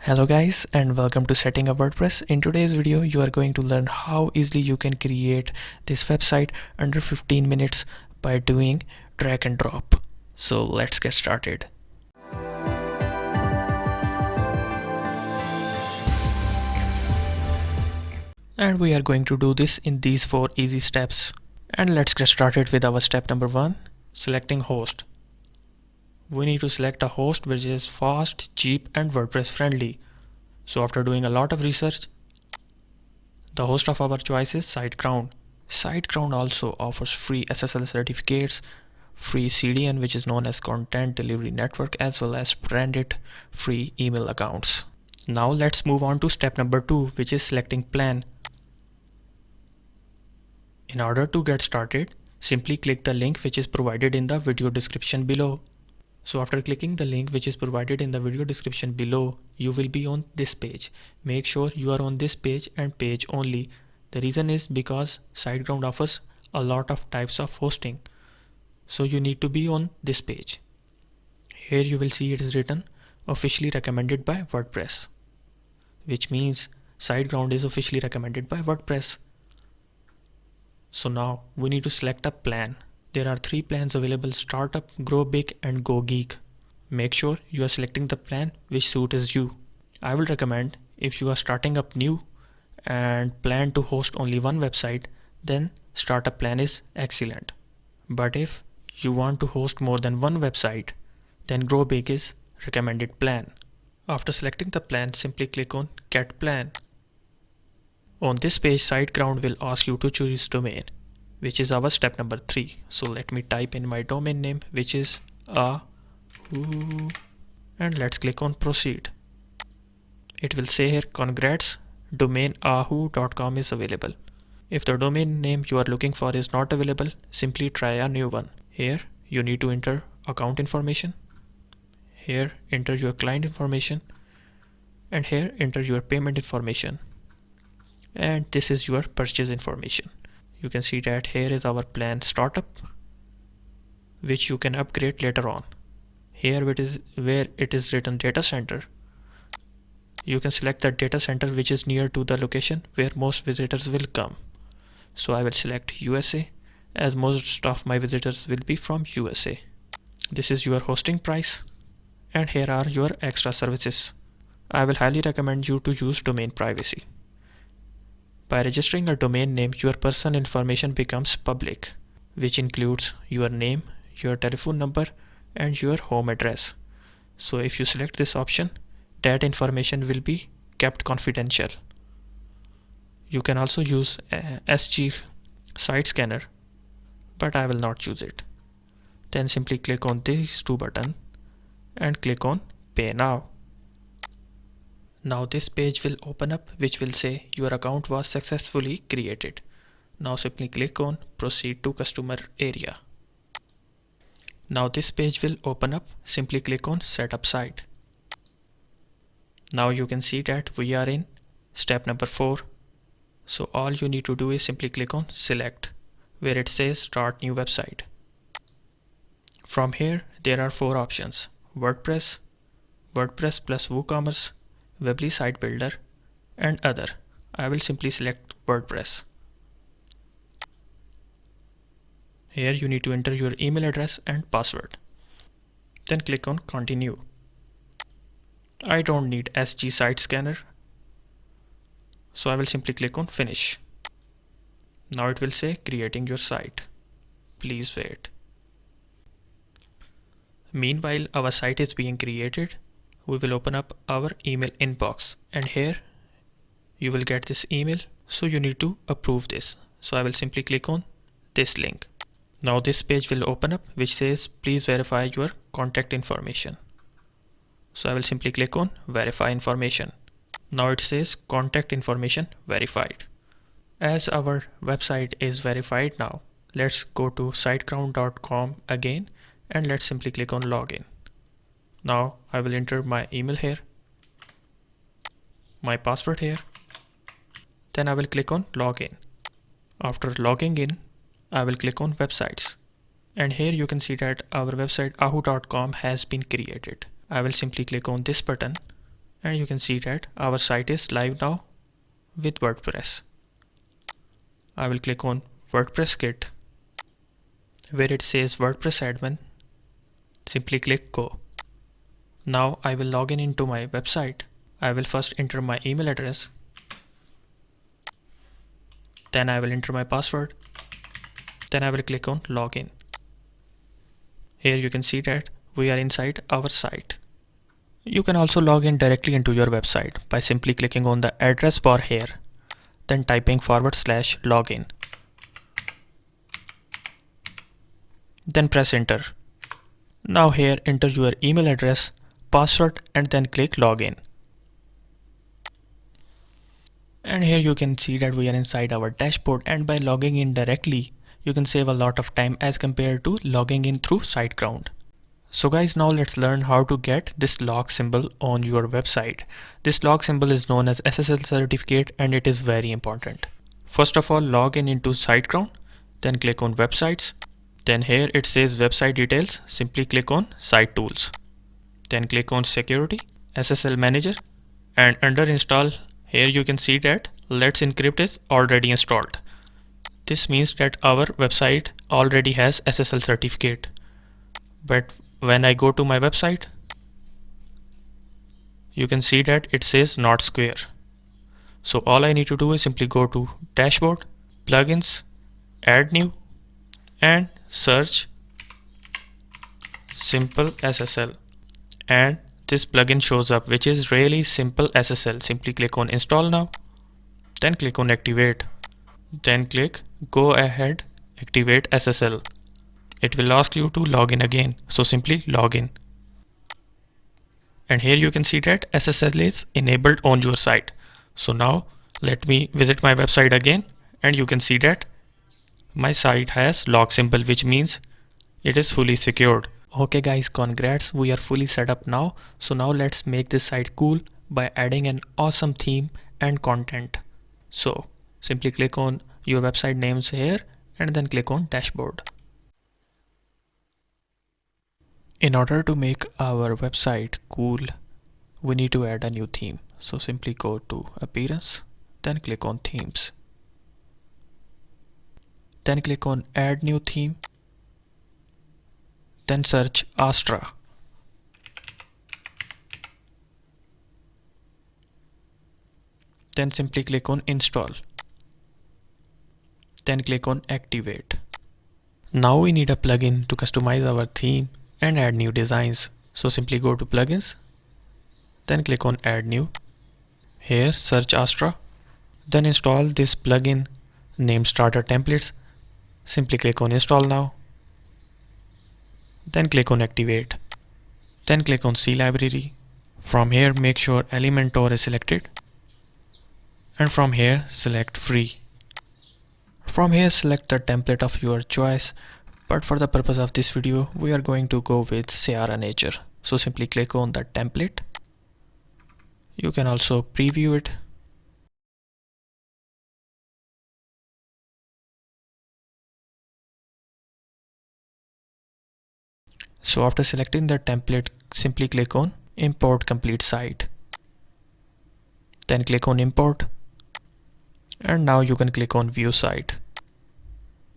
Hello guys and welcome to Setting Up WordPress. In today's video you are going to learn how easily you can create this website under 15 minutes by doing drag and drop. So let's get started. And we are going to do this in these 4 easy steps. And let's get started with our step number 1, selecting host. We need to select a host which is fast, cheap and WordPress friendly. So after doing a lot of research, the host of our choice is SiteGround. SiteGround also offers free SSL certificates, free CDN which is known as Content Delivery Network, as well as branded free email accounts. Now let's move on to step number 2, which is selecting plan. In order to get started, simply click the link which is provided in the video description below. So after clicking the link which is provided in the video description below, you will be on this page. Make sure you are on this page and page only. The reason is because SiteGround offers a lot of types of hosting. So you need to be on this page. Here you will see it is written officially recommended by WordPress, which means SiteGround is officially recommended by WordPress. So now we need to select a plan. There are 3 plans available: Startup, Grow Big and Go Geek. Make sure you are selecting the plan which suits you. I will recommend if you are starting up new and plan to host only one website, then Startup plan is excellent. But if you want to host more than one website, then Grow Big is recommended plan. After selecting the plan, simply click on Get Plan. On this page, SiteGround will ask you to choose domain, which is our step number 3. So let me type in my domain name, which is Ahoo, and let's click on proceed. It will say here, congrats, domain ahoo.com is available. If the domain name you are looking for is not available, simply try a new one. Here you need to enter account information. Here enter your client information, and here enter your payment information. And this is your purchase information. You can see that here is our plan Startup, which you can upgrade later on. Here where it is written data center, you can select the data center which is near to the location where most visitors will come. So I will select USA, as most of my visitors will be from USA. This is your hosting price, and here are your extra services. I will highly recommend you to use domain privacy. By registering a domain name, your personal information becomes public, which includes your name, your telephone number, and your home address. So if you select this option, that information will be kept confidential. You can also use SG Site Scanner, but I will not choose it. Then simply click on these 2 buttons and click on Pay Now. Now this page will open up, which will say your account was successfully created. Now simply click on Proceed to Customer Area. Now this page will open up. Simply click on Set Up Site. Now you can see that we are in step number 4. So all you need to do is simply click on Select, where it says Start New Website. From here there are 4 options: WordPress, WordPress plus WooCommerce, Weebly Site Builder, and other. I will simply select WordPress. Here you need to enter your email address and password. Then click on Continue. I don't need SG Site Scanner, so I will simply click on Finish. Now it will say creating your site. Please wait. Meanwhile, our site is being created. We will open up our email inbox, and here you will get this email, so you need to approve this. So I will simply click on this link. Now this page will open up, which says please verify your contact information. So I will simply click on Verify Information. Now it says contact information verified. As our website is verified now, let's go to siteground.com again, and let's simply click on Login. Now I will enter my email here, my password here, then I will click on Login. After logging in, I will click on Websites, and here you can see that our website ahoo.com has been created. I will simply click on this button and you can see that our site is live now with WordPress. I will click on WordPress Kit where it says WordPress admin. Simply click go. Now I will log in into my website. I will first enter my email address. Then I will enter my password. Then I will click on login. Here you can see that we are inside our site. You can also log in directly into your website by simply clicking on the address bar here, then typing /login. Then press enter. Now here enter your email address, password, and then click login. And here you can see that we are inside our dashboard, and by logging in directly, you can save a lot of time as compared to logging in through SiteGround. So guys, now let's learn how to get this log symbol on your website. This log symbol is known as SSL certificate and it is very important. First of all, log in into SiteGround, then click on websites. Then here it says website details, simply click on site tools. Then click on security, SSL manager, and under install, here you can see that Let's Encrypt is already installed. This means that our website already has SSL certificate. But when I go to my website, you can see that it says not square. So all I need to do is simply go to dashboard, plugins, add new, and search simple SSL. And this plugin shows up, which is really simple SSL. Simply click on install now, then click on activate, then click go ahead activate SSL. It will ask you to log in again, so simply log in. And here you can see that SSL is enabled on your site. So now let me visit my website again, and you can see that my site has log symbol, which means it is fully secured. Okay guys, congrats, we are fully set up now. So now let's make this site cool by adding an awesome theme and content. So simply click on your website names here and then click on dashboard. In order to make our website cool, we need to add a new theme. So simply go to appearance, then click on themes. Then click on add new theme. Then search Astra. Then simply click on install. Then click on activate. Now we need a plugin to customize our theme and add new designs. So simply go to plugins, then click on add new. Here search Astra, then install this plugin named starter templates. Simply click on install now, then click on activate, then click on C library. From here make sure Elementor is selected, and from here select free. From here select the template of your choice, but for the purpose of this video we are going to go with Sierra Nature. So simply click on the template. You can also preview it. So after selecting the template, simply click on import complete site. Then click on import. And now you can click on view site.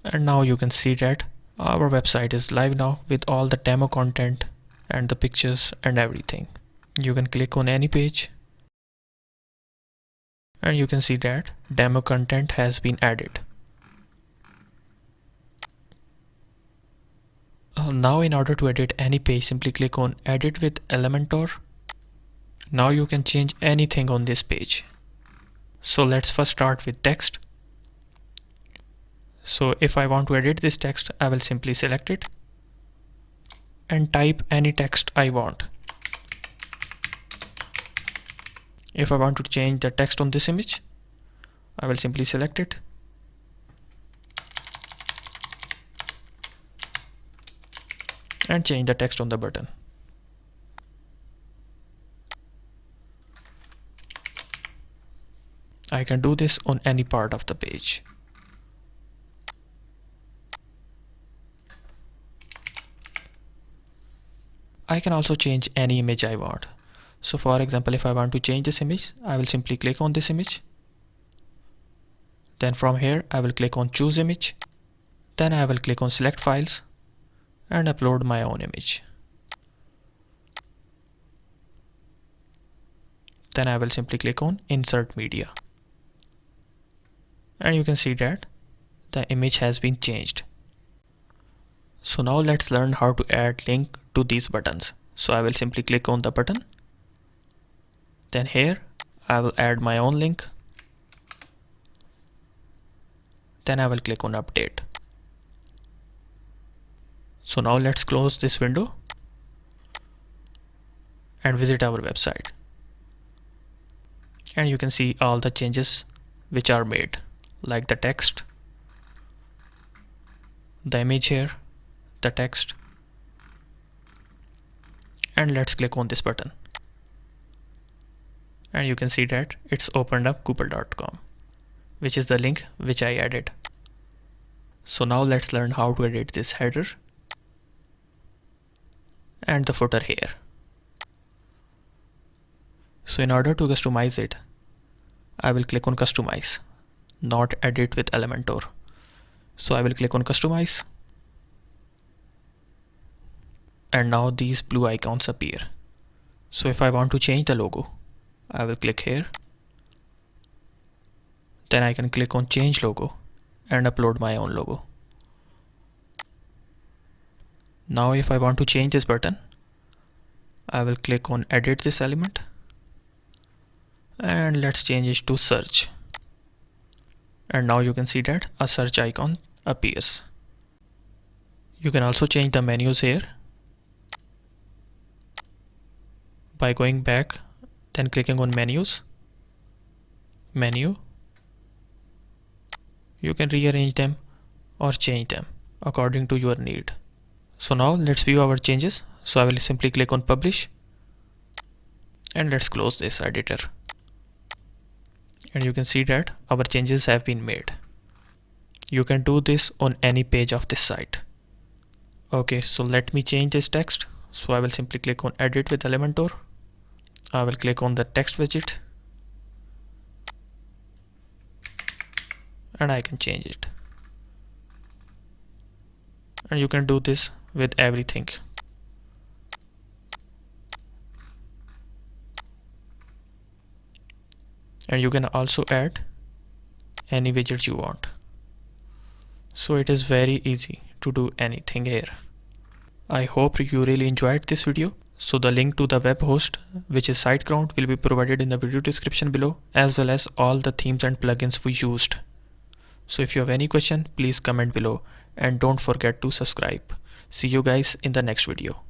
And now you can see that our website is live now with all the demo content and the pictures and everything. You can click on any page and you can see that demo content has been added. Now in order to edit any page, simply click on edit with Elementor. Now you can change anything on this page. So let's first start with text. So if I want to edit this text, I will simply select it and type any text I want. If I want to change the text on this image, I will simply select it and change the text on the button. I can do this on any part of the page. I can also change any image I want. So for example, if I want to change this image, I will simply click on this image. Then from here, I will click on choose image. Then I will click on select files and upload my own image. Then I will simply click on insert media. And you can see that the image has been changed. So now let's learn how to add link to these buttons. So I will simply click on the button. Then here I will add my own link. Then I will click on update. So now let's close this window and visit our website. And you can see all the changes which are made, like the text, the image here, the text, and let's click on this button. And you can see that it's opened up google.com, which is the link which I added. So now let's learn how to edit this header and the footer here. So in order to customize it, I will click on customize, not edit with Elementor. So I will click on customize. And now these blue icons appear. So if I want to change the logo, I will click here. Then I can click on change logo and upload my own logo. Now if I want to change this button, I will click on edit this element. And let's change it to search. And now you can see that a search icon appears. You can also change the menus here by going back, then clicking on menus, menu. You can rearrange them or change them according to your need. So now let's view our changes. So I will simply click on publish and let's close this editor. And you can see that our changes have been made. You can do this on any page of this site. Okay, so let me change this text. So I will simply click on edit with Elementor. I will click on the text widget and I can change it. And you can do this with everything. And you can also add any widget you want. So it is very easy to do anything here. I hope you really enjoyed this video. So the link to the web host, which is SiteGround, will be provided in the video description below, as well as all the themes and plugins we used. So if you have any question, please comment below and don't forget to subscribe. See you guys in the next video.